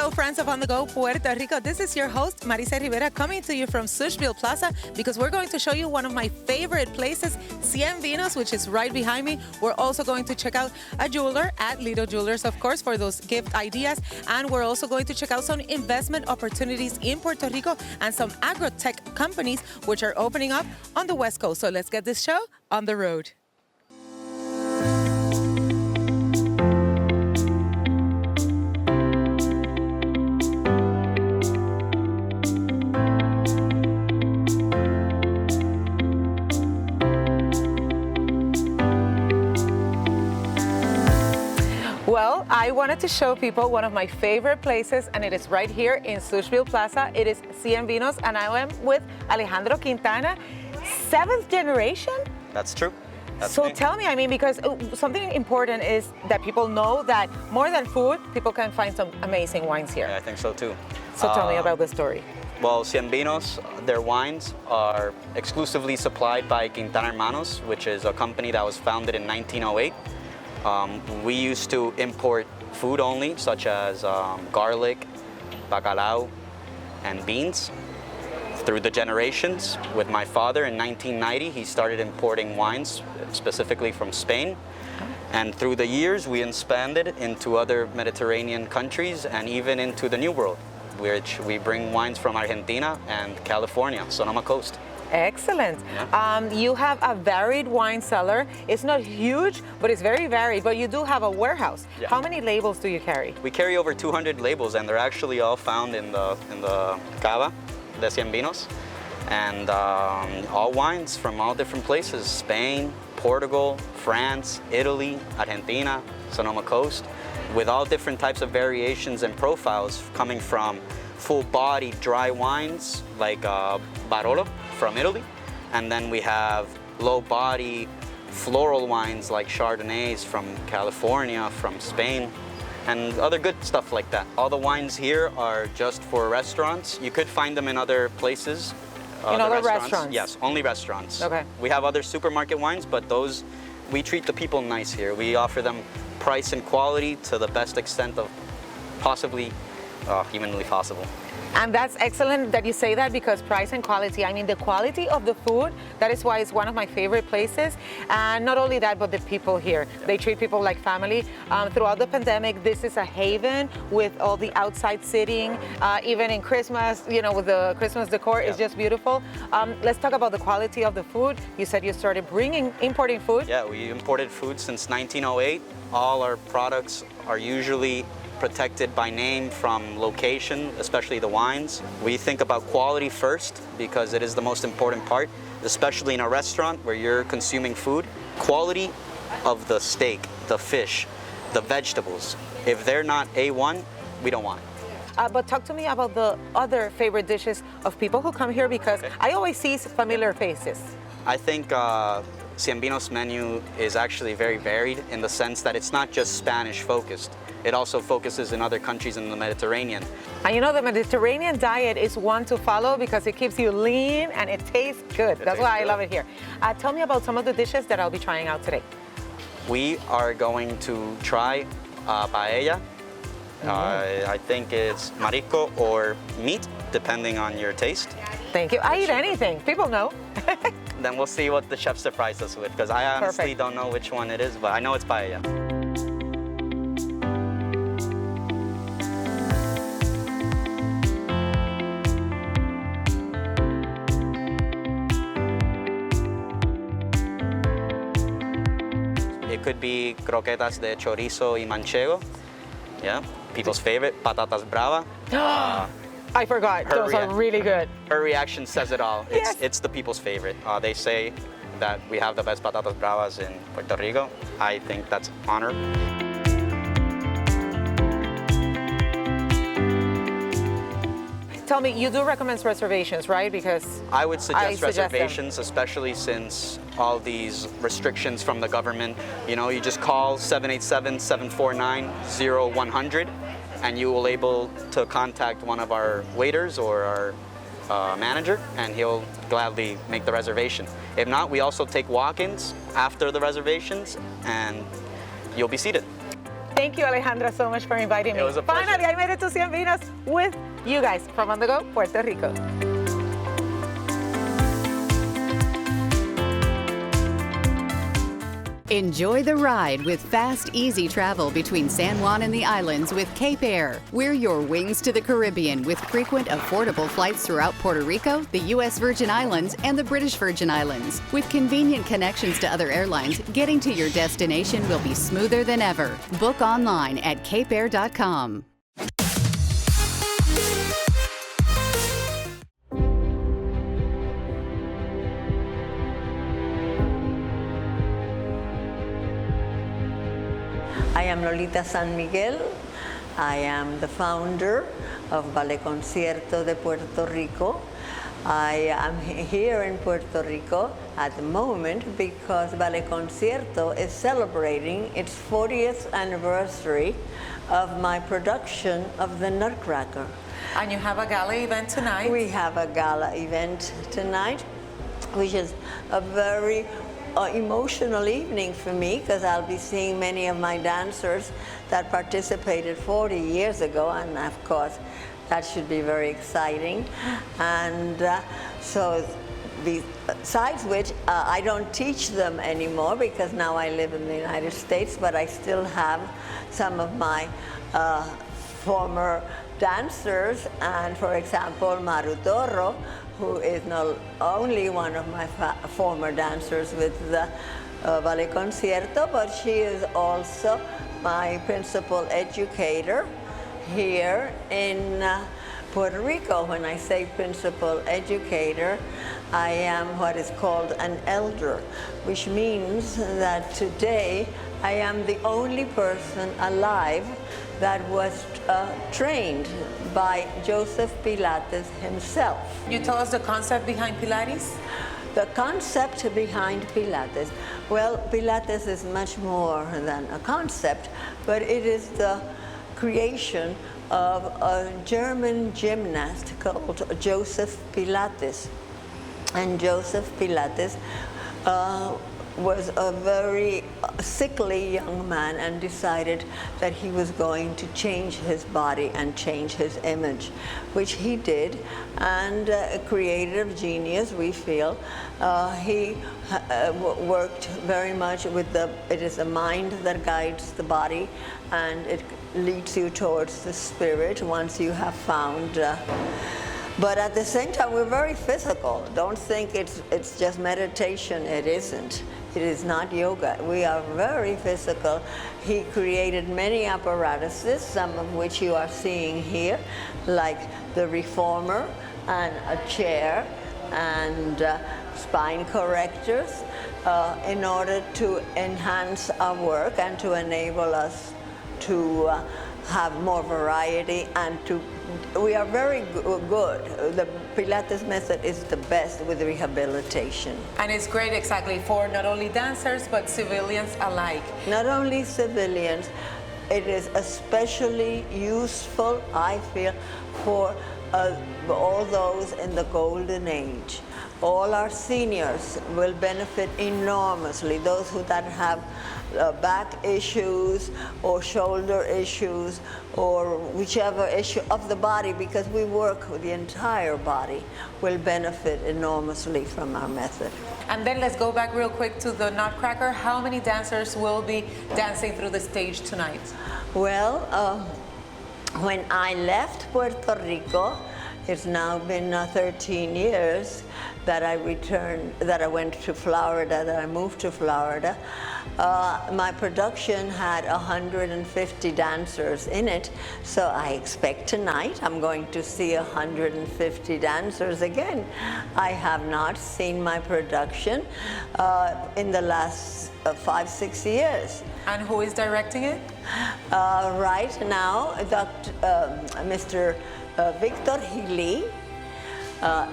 Hello, friends of On The Go Puerto Rico. This is your host, Marisa Rivera, coming to you from Sushville Plaza because we're going to show you one of my favorite places, Cien Vinos, which is right behind me. We're also going to check out a jeweler at Lido Jewelers, of course, for those gift ideas. And we're also going to check out some investment opportunities in Puerto Rico and some agro-tech companies which are opening up on the West Coast. So let's get this show on the road. Well, I wanted to show people one of my favorite places, and it is right here in Sushville Plaza. It is Cien Vinos, and I am with Alejandro Quintana, 7th generation? That's true. That's so me. Tell me, I mean, because something important is that people know that more than food, people can find some amazing wines here. Yeah, I think so too. So tell me about the story. Well, Cien Vinos, their wines are exclusively supplied by Quintana Hermanos, which is a company that was founded in 1908. We used to import food only, such as garlic, bacalao, and beans. Through the generations, with my father in 1990, he started importing wines, specifically from Spain. And through the years, we expanded into other Mediterranean countries and even into the New World, which we bring wines from Argentina and California, Sonoma Coast. Excellent. Yeah. You have a varied wine cellar. It's not huge, but it's very varied. But you do have a warehouse. Yeah. How many labels do you carry? We carry over 200 labels, and they're actually all found in the cava de Cien Vinos, and all wines from all different places: Spain, Portugal, France, Italy, Argentina, Sonoma Coast, with all different types of variations and profiles, coming from full-bodied dry wines like Barolo from Italy, and then we have low-body floral wines like Chardonnays from California, from Spain, and other good stuff like that. All the wines here are just for restaurants. You could find them in other places. In other restaurants? Yes, only restaurants. Okay. We have other supermarket wines, but those, we treat the people nice here. We offer them price and quality to the best extent of possibly humanly possible. And that's excellent that you say that, because price and quality, I mean, the quality of the food, that is why it's one of my favorite places. And not only that, but the people here. Yeah. They treat people like family. Throughout the pandemic, this is a haven with all the outside seating. Even in Christmas, you know, with the Christmas decor, yeah. It's just beautiful. Let's talk about the quality of the food. You said you started importing food. Yeah, we imported food since 1908. All our products are usually protected by name from location, especially the wines. We think about quality first because it is the most important part, especially in a restaurant where you're consuming food. Quality of the steak, the fish, the vegetables. If they're not A1, we don't want it. But talk to me about the other favorite dishes of people who come here, because okay. I always see familiar faces. I think Cien Vinos' menu is actually very varied in the sense that it's not just Spanish focused. It also focuses in other countries in the Mediterranean. And you know, the Mediterranean diet is one to follow because it keeps you lean and it tastes good. That's why I love it here. Tell me about some of the dishes that I'll be trying out today. We are going to try paella. I think it's marisco or meat, depending on your taste. Thank you. I eat anything. People know. Then we'll see what the chef surprised us with, because I honestly don't know which one it is, but I know it's paella. It could be croquetas de chorizo y manchego. Yeah, people's favorite, patatas brava. I forgot, those are really good. Her reaction says it all. Yes. It's the people's favorite. They say that we have the best patatas bravas in Puerto Rico. I think that's honor. Tell me, you do recommend reservations, right? Because I would suggest reservations, especially since all these restrictions from the government. You know, you just call 787-749-0100 and you will able to contact one of our waiters or our manager, and he'll gladly make the reservation. If not, we also take walk-ins after the reservations, and you'll be seated. Thank you, Alejandra, so much for inviting me. It was a pleasure. Finally, I made it to Cien Vinos with you guys from On The Go, Puerto Rico. Enjoy the ride with fast, easy travel between San Juan and the islands with Cape Air. We're your wings to the Caribbean with frequent, affordable flights throughout Puerto Rico, the U.S. Virgin Islands, and the British Virgin Islands. With convenient connections to other airlines, getting to your destination will be smoother than ever. Book online at capeair.com. I am Lolita San Miguel. I am the founder of Ballet Concierto de Puerto Rico. I am here in Puerto Rico at the moment because Ballet Concierto is celebrating its 40th anniversary of my production of the Nutcracker. And you have a gala event tonight. We have a gala event tonight, which is a very emotional evening for me because I'll be seeing many of my dancers that participated 40 years ago, and of course that should be very exciting. And so besides which I don't teach them anymore because now I live in the United States, but I still have some of my former dancers, and for example Maru Toro, who is not only one of my former dancers with the Ballet Concierto, but she is also my principal educator here in Puerto Rico. When I say principal educator, I am what is called an elder, which means that today I am the only person alive that was trained by Joseph Pilates himself. You tell us the concept behind Pilates? The concept behind Pilates, well, Pilates is much more than a concept, but it is the creation of a German gymnast called Joseph Pilates. And Joseph Pilates was a very sickly young man and decided that he was going to change his body and change his image, which he did, and a creative genius, we feel. He worked very much with it is the mind that guides the body, and it leads you towards the spirit once you have found but at the same time, we're very physical. Don't think it's just meditation. It isn't. It is not yoga. We are very physical. He created many apparatuses, some of which you are seeing here, like the reformer and a chair and spine correctors, in order to enhance our work and to enable us to have more variety and we are very good. The Pilates method is the best with rehabilitation. And it's great exactly for not only dancers but civilians alike. Not only civilians, it is especially useful, I feel, for all those in the golden age. All our seniors will benefit enormously, those that have back issues or shoulder issues or whichever issue of the body, because we work with the entire body, will benefit enormously from our method. And then let's go back real quick to the Nutcracker. How many dancers will be dancing through the stage tonight? Well, when I left Puerto Rico, it's now been 13 years that I returned, that I went to Florida, that I moved to Florida. My production had 150 dancers in it, so I expect tonight I'm going to see 150 dancers again. I have not seen my production in the last 5-6 years. And who is directing it? Right now, Mr. Victor Hili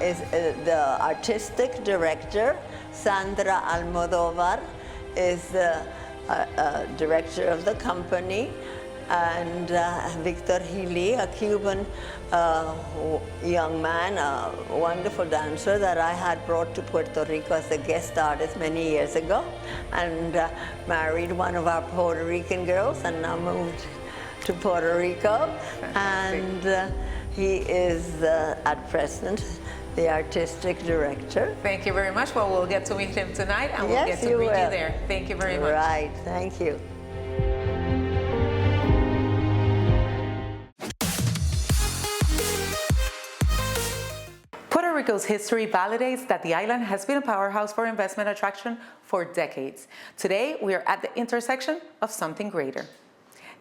is the artistic director. Sandra Almodovar is the director of the company, and Victor Healy, a Cuban young man, a wonderful dancer that I had brought to Puerto Rico as a guest artist many years ago, and married one of our Puerto Rican girls, and now moved to Puerto Rico. And he is at present the artistic director. Thank you very much. Well, we'll get to meet him tonight, and we'll get to meet you there. Thank you very much. Right, thank you. Puerto Rico's history validates that the island has been a powerhouse for investment attraction for decades. Today, we are at the intersection of something greater.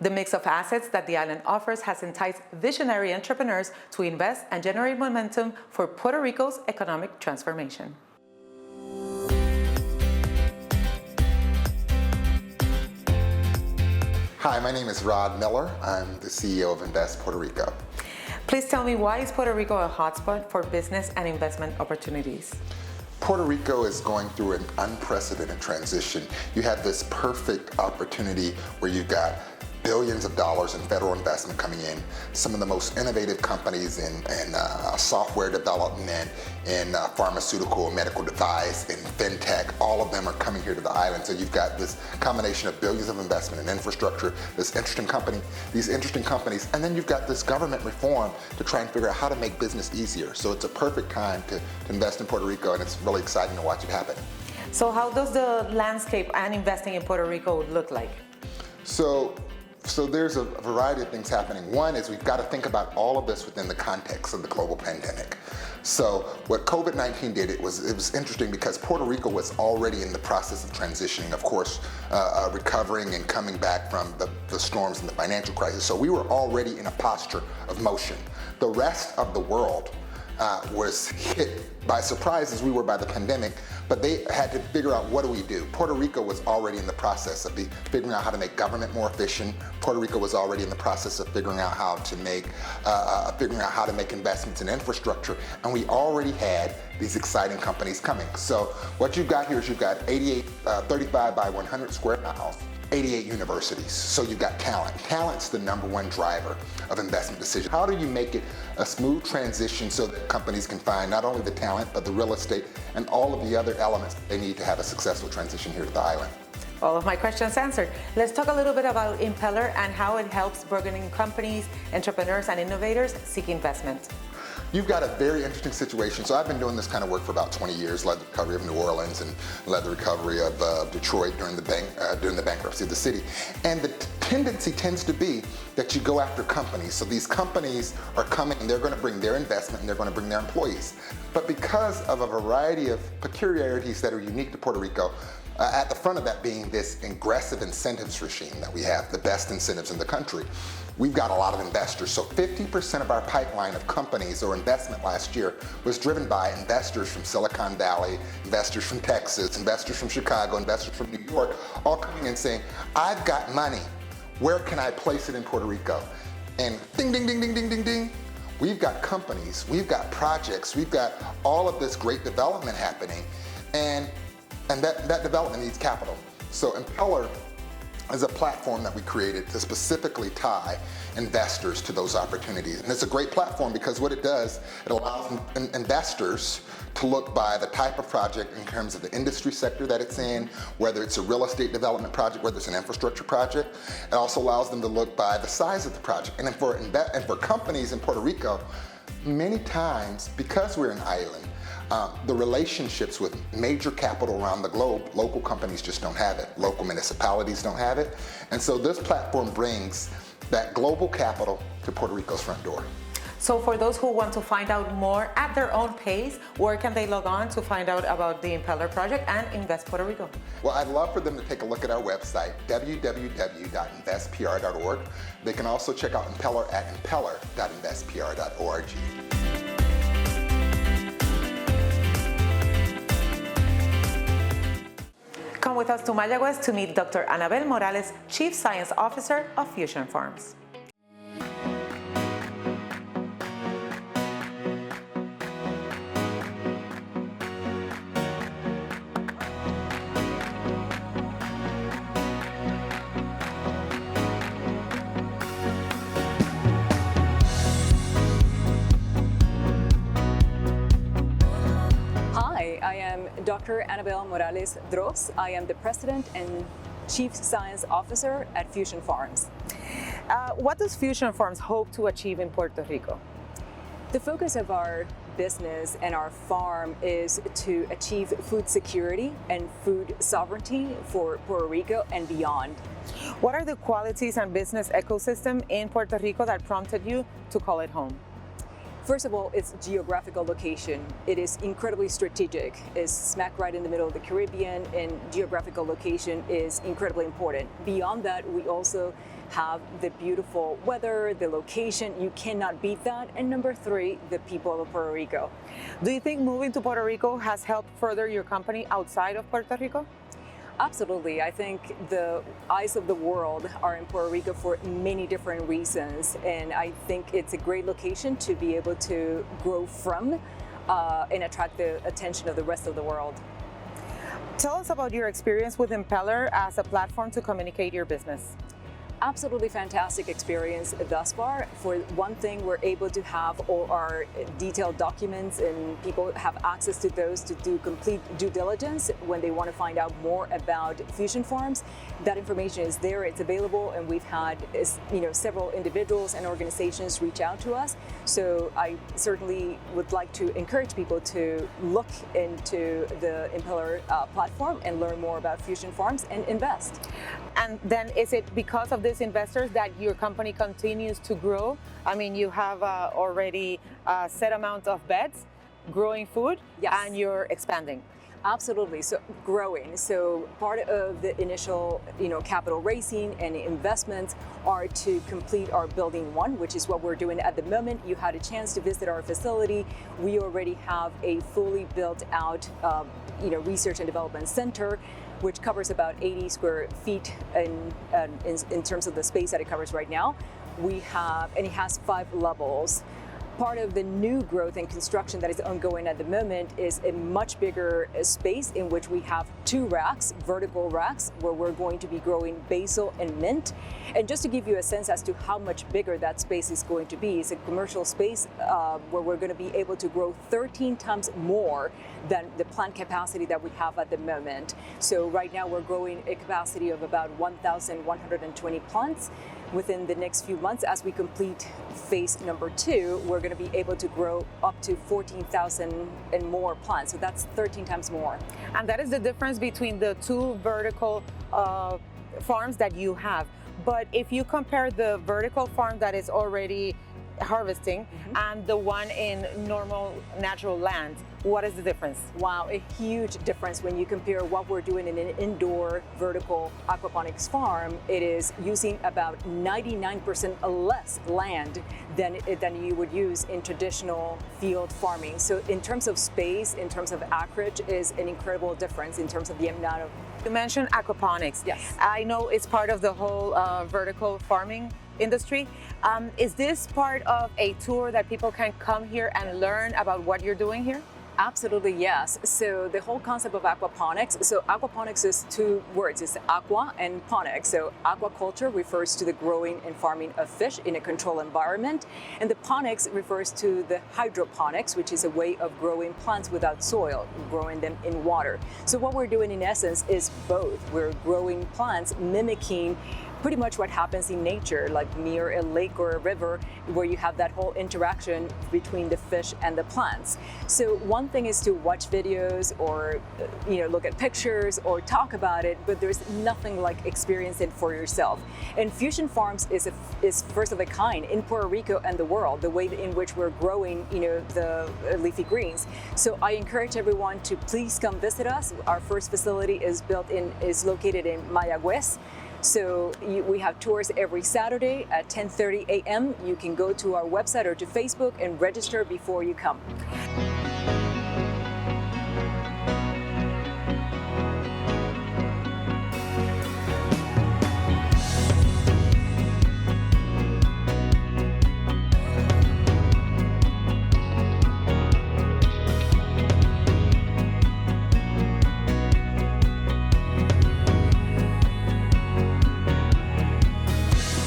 The mix of assets that the island offers has enticed visionary entrepreneurs to invest and generate momentum for Puerto Rico's economic transformation. Hi, my name is Rod Miller. I'm the CEO of Invest Puerto Rico. Please tell me, why is Puerto Rico a hotspot for business and investment opportunities? Puerto Rico is going through an unprecedented transition. You have this perfect opportunity where you've got billions of dollars in federal investment coming in, some of the most innovative companies in software development, in pharmaceutical and medical device, in fintech, all of them are coming here to the island. So you've got this combination of billions of investment in infrastructure, these interesting companies, and then you've got this government reform to try and figure out how to make business easier. So it's a perfect time to invest in Puerto Rico, and it's really exciting to watch it happen. So how does the landscape and investing in Puerto Rico look like? So there's a variety of things happening. One is we've got to think about all of this within the context of the global pandemic. So what COVID-19 did, it was interesting because Puerto Rico was already in the process of transitioning, of course, recovering and coming back from the storms and the financial crisis. So we were already in a posture of motion. The rest of the world was hit by surprise as we were by the pandemic, but they had to figure out, what do we do? Puerto Rico was already in the process of figuring out how to make government more efficient. Puerto Rico was already in the process of figuring out how to make investments in infrastructure, and we already had these exciting companies coming. So what you've got here is you've got 35 by 100 square miles, 88 universities. So you've got talent. Talent's the number one driver of investment decisions. How do you make it a smooth transition so that companies can find not only the talent, but the real estate and all of the other elements they need to have a successful transition here to the island? All of my questions answered. Let's talk a little bit about Impeller and how it helps burgeoning companies, entrepreneurs, and innovators seek investment. You've got a very interesting situation. So I've been doing this kind of work for about 20 years, led the recovery of New Orleans and led the recovery of Detroit during the bankruptcy of the city. And the tendency tends to be that you go after companies. So these companies are coming and they're going to bring their investment and they're going to bring their employees. But because of a variety of peculiarities that are unique to Puerto Rico, at the front of that being this aggressive incentives regime that we have, the best incentives in the country, we've got a lot of investors. So 50% of our pipeline of companies or investment last year was driven by investors from Silicon Valley, investors from Texas, investors from Chicago, investors from New York, all coming and saying, I've got money, where can I place it in Puerto Rico? And ding, ding, ding, ding, ding, ding, ding. We've got companies, we've got projects, we've got all of this great development happening, and that development needs capital. So Impeller is a platform that we created to specifically tie investors to those opportunities. And it's a great platform because what it does, it allows investors to look by the type of project in terms of the industry sector that it's in, whether it's a real estate development project, whether it's an infrastructure project. It also allows them to look by the size of the project. And for companies in Puerto Rico, many times, because we're an island, the relationships with major capital around the globe, local companies just don't have it. Local municipalities don't have it. And so this platform brings that global capital to Puerto Rico's front door. So for those who want to find out more at their own pace, where can they log on to find out about the Impeller project and Invest Puerto Rico? Well, I'd love for them to take a look at our website, www.investpr.org. They can also check out Impeller at impeller.investpr.org. Come with us to Mayagüez to meet Dr. Anabel Morales, Chief Science Officer of Fusion Farms. Hi, I am Dr. Annabelle Morales Dros. I am the President and Chief Science Officer at Fusion Farms. What does Fusion Farms hope to achieve in Puerto Rico? The focus of our business and our farm is to achieve food security and food sovereignty for Puerto Rico and beyond. What are the qualities and business ecosystem in Puerto Rico that prompted you to call it home? First of all, its geographical location. It is incredibly strategic. It's smack right in the middle of the Caribbean, and geographical location is incredibly important. Beyond that, we also have the beautiful weather, the location. You cannot beat that. And number three, the people of Puerto Rico. Do you think moving to Puerto Rico has helped further your company outside of Puerto Rico? Absolutely. I think the eyes of the world are in Puerto Rico for many different reasons, and I think it's a great location to be able to grow from and attract the attention of the rest of the world. Tell us about your experience with Impeller as a platform to communicate your business. Absolutely fantastic experience thus far. For one thing, we're able to have all our detailed documents, and people have access to those to do complete due diligence when they want to find out more about Fusion Farms. That information is there, it's available, and we've had several individuals and organizations reach out to us. So I certainly would like to encourage people to look into the Impeller platform and learn more about Fusion Farms and invest. And then is it because of these investors that your company continues to grow? I mean, you have already a set amount of beds, growing food, yes, and you're expanding. Absolutely. So growing. So part of the initial, capital raising and investments are to complete our building one, which is what we're doing at the moment. You had a chance to visit our facility. We already have a fully built out, research and development center, which covers about 80 square feet in terms of the space that it covers right now. And it has 5 levels. Part of the new growth and construction that is ongoing at the moment is a much bigger space in which we have 2 racks, vertical racks, where we're going to be growing basil and mint. And just to give you a sense as to how much bigger that space is going to be, it's a commercial space where we're going to be able to grow 13 times more than the plant capacity that we have at the moment. So right now we're growing a capacity of about 1,120 plants. Within the next few months, as we complete phase number 2, we're going to be able to grow up to 14,000 and more plants. So that's 13 times more. And that is the difference between the 2 vertical farms that you have. But if you compare the vertical farm that is already harvesting and the one in normal natural land, what is the difference? Wow, a huge difference when you compare what we're doing in an indoor vertical aquaponics farm. It is using about 99% less land than you would use in traditional field farming. So in terms of space, in terms of acreage, is an incredible difference in terms of the amount of... You mentioned aquaponics. Yes. I know it's part of the whole vertical farming industry. Is this part of a tour that people can come here and learn about what you're doing here? Absolutely, yes. So the whole concept of aquaponics, so aquaponics is 2 words, it's aqua and ponics. So aquaculture refers to the growing and farming of fish in a controlled environment, and the ponics refers to the hydroponics, which is a way of growing plants without soil, growing them in water. So what we're doing in essence is both. We're growing plants mimicking pretty much what happens in nature, like near a lake or a river, where you have that whole interaction between the fish and the plants. So one thing is to watch videos or look at pictures or talk about it, but there's nothing like experience it for yourself. And Fusion Farms is first of a kind in Puerto Rico and the world, the way in which we're growing the leafy greens. So I encourage everyone to please come visit us. Our first facility is located in Mayagüez. So we have tours every Saturday at 10:30 a.m. You can go to our website or to Facebook and register before you come.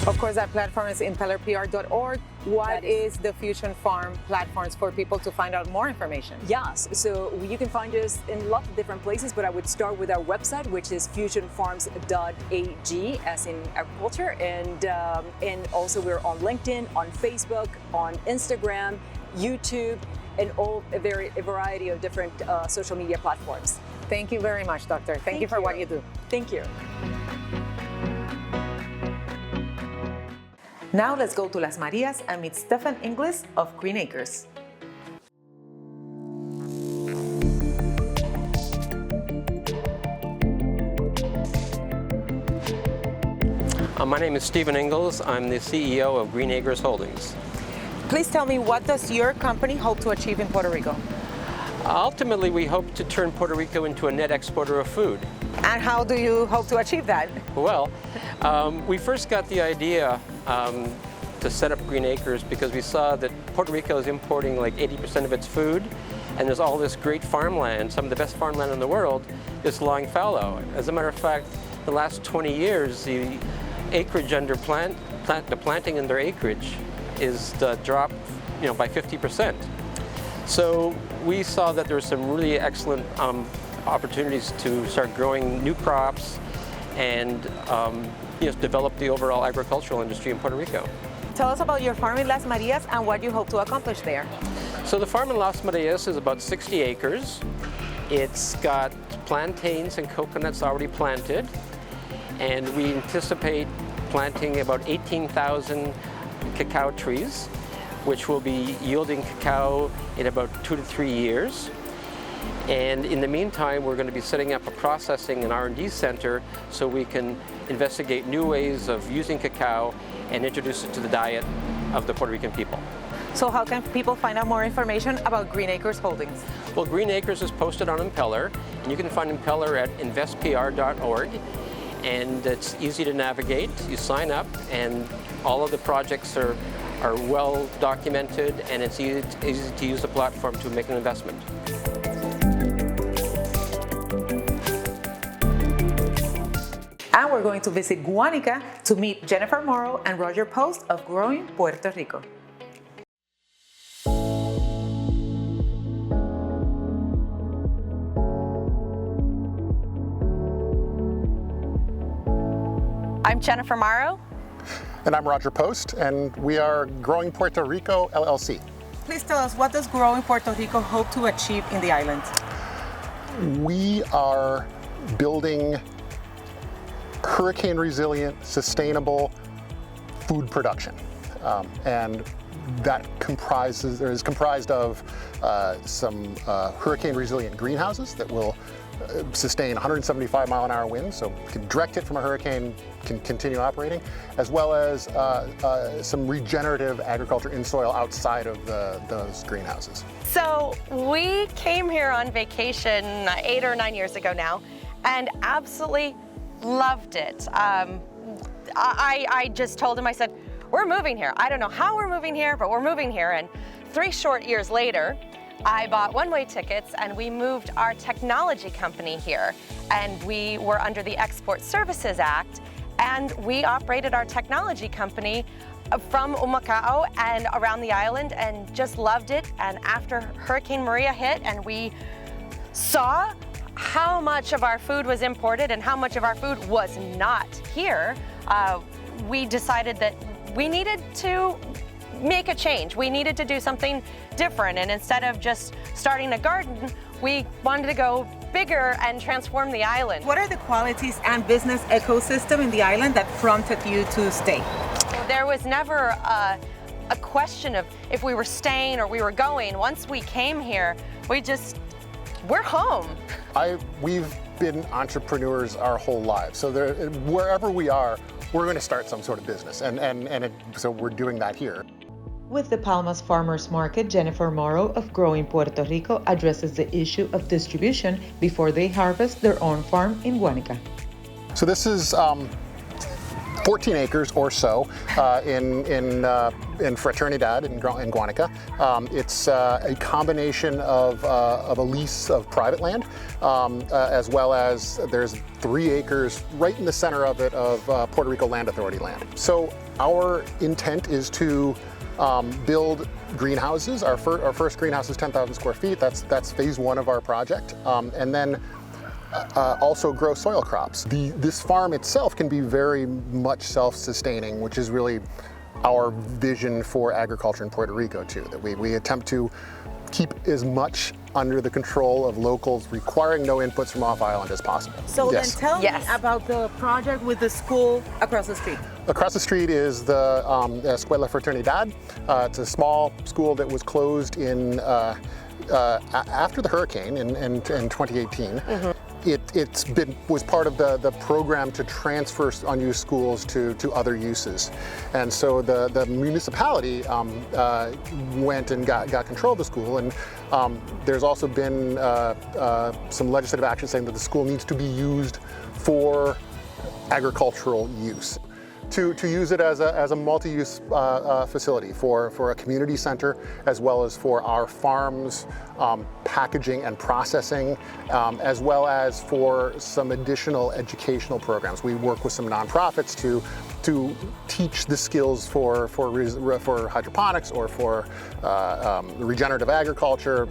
Of course, course, that platform is InvestPR.org. What is the Fusion Farm platforms for people to find out more information? Yes, so you can find us in lots of different places, but I would start with our website, which is fusionfarms.ag, as in agriculture, and also we're on LinkedIn, on Facebook, on Instagram, YouTube, and a variety of different social media platforms. Thank you very much, Doctor. Thank you for what you do. Thank you. Now let's go to Las Marias and meet Stephen Inglis of Green Acres. My name is Stephen Ingles. I'm the CEO of Green Acres Holdings. Please tell me, what does your company hope to achieve in Puerto Rico? Ultimately, we hope to turn Puerto Rico into a net exporter of food. And how do you hope to achieve that? Well, we first got the idea to set up Green Acres because we saw that Puerto Rico is importing like 80% of its food, and there's all this great farmland, some of the best farmland in the world, is lying fallow. As a matter of fact, the last 20 years, the acreage under the planting in their acreage is dropped, by 50%. So we saw that there were some really excellent opportunities to start growing new crops and develop the overall agricultural industry in Puerto Rico. Tell us about your farm in Las Marias and what you hope to accomplish there. So the farm in Las Marias is about 60 acres. It's got plantains and coconuts already planted, and we anticipate planting about 18,000 cacao trees, which will be yielding cacao in about 2 to 3 years. And in the meantime, we're going to be setting up a processing and R&D center so we can investigate new ways of using cacao and introduce it to the diet of the Puerto Rican people. So how can people find out more information about Green Acres Holdings? Well, Green Acres is posted on Impeller, and you can find Impeller at InvestPR.org. And it's easy to navigate. You sign up, and all of the projects are well documented, and it's easy to use the platform to make an investment. And we're going to visit Guanica to meet Jennifer Morrow and Roger Post of Growing Puerto Rico. I'm Jennifer Morrow. And I'm Roger Post, and we are Growing Puerto Rico, LLC. Please tell us, what does Growing Puerto Rico hope to achieve in the island? We are building hurricane-resilient, sustainable food production. And that is comprised of some hurricane-resilient greenhouses that will sustain 175-mile-an-hour winds, so we can direct hit from a hurricane, can continue operating, as well as some regenerative agriculture in soil outside of those greenhouses. So we came here on vacation 8 or 9 years ago now, and absolutely loved it. I just told him, I said, we're moving here. I don't know how we're moving here, but we're moving here. And 3 short years later, I bought one-way tickets and we moved our technology company here, and we were under the Export Services Act, and we operated our technology company from Humacao and around the island and just loved it. And after Hurricane Maria hit and we saw how much of our food was imported and how much of our food was not here, we decided that we needed to make a change. We needed to do something different, and instead of just starting a garden, we wanted to go bigger and transform the island. What are the qualities and business ecosystem in the island that prompted you to stay? There was never a question of if we were staying or we were going. Once we came here, we're home. We've been entrepreneurs our whole lives, so wherever we are, we're going to start some sort of business, so we're doing that here. With the Palmas Farmers Market, Jennifer Morrow of Growing Puerto Rico addresses the issue of distribution before they harvest their own farm in Guanica. So this is 14 acres or so in Fraternidad in Guanica. It's a combination of a lease of private land, as well as there's 3 acres right in the center of it of Puerto Rico Land Authority land. So Our intent is to build greenhouses. Our first greenhouse is 10,000 square feet. That's phase one of our project. And then also grow soil crops. This farm itself can be very much self-sustaining, which is really our vision for agriculture in Puerto Rico too, that we attempt to keep as much under the control of locals, requiring no inputs from off-island as possible. So Yes. then tell me about the project with the school across the street. Across the street is the Escuela Fraternidad. It's a small school that was closed in after the hurricane in 2018. Was part of the program to transfer unused schools to other uses. And so the municipality went and got control of the school, and there's also been some legislative action saying that the school needs to be used for agricultural use. To use it as a multi-use facility for a community center, as well as for our farms, packaging and processing, as well as for some additional educational programs. We work with some nonprofits to teach the skills for hydroponics or for regenerative agriculture,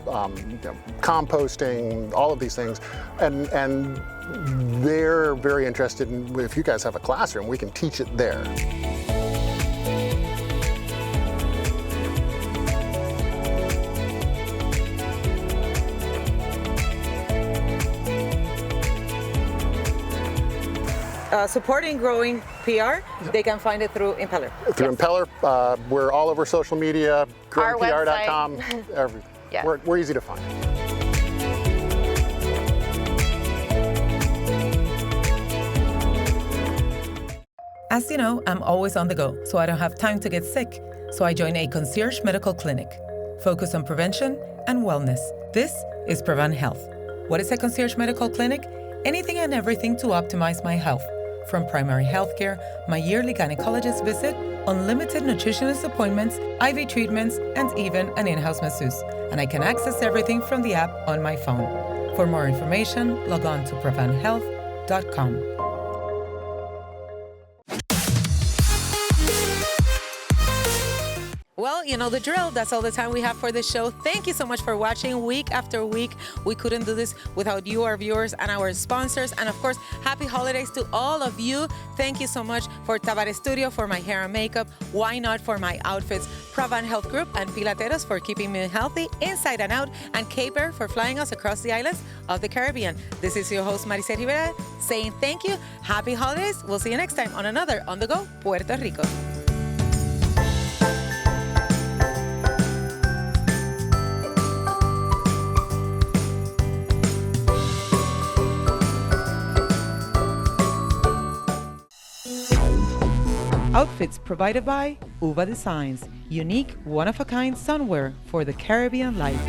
composting, all of these things, and they're very interested in, if you guys have a classroom, we can teach it there. Supporting Growing PR, they can find it through Impeller. Through Impeller, we're all over social media, growingpr.com, everything. Yeah. We're easy to find. As you know, I'm always on the go, so I don't have time to get sick. So I joined a concierge medical clinic, focused on prevention and wellness. This is Prevent Health. What is a concierge medical clinic? Anything and everything to optimize my health. From primary health care, my yearly gynecologist visit, unlimited nutritionist appointments, IV treatments, and even an in-house masseuse. And I can access everything from the app on my phone. For more information, log on to preventhealth.com. Well, you know the drill. That's all the time we have for this show. Thank you so much for watching week after week. We couldn't do this without you, our viewers, and our sponsors. And of course, happy holidays to all of you. Thank you so much for Tavares Studio for my hair and makeup. Why Not for my outfits. Prevent Health Group and Pilateros for keeping me healthy inside and out. And CAPER for flying us across the islands of the Caribbean. This is your host, Maricel Rivera, saying thank you. Happy holidays. We'll see you next time on another On The Go Puerto Rico. Outfits provided by Uva Designs, unique, one-of-a-kind sunwear for the Caribbean life.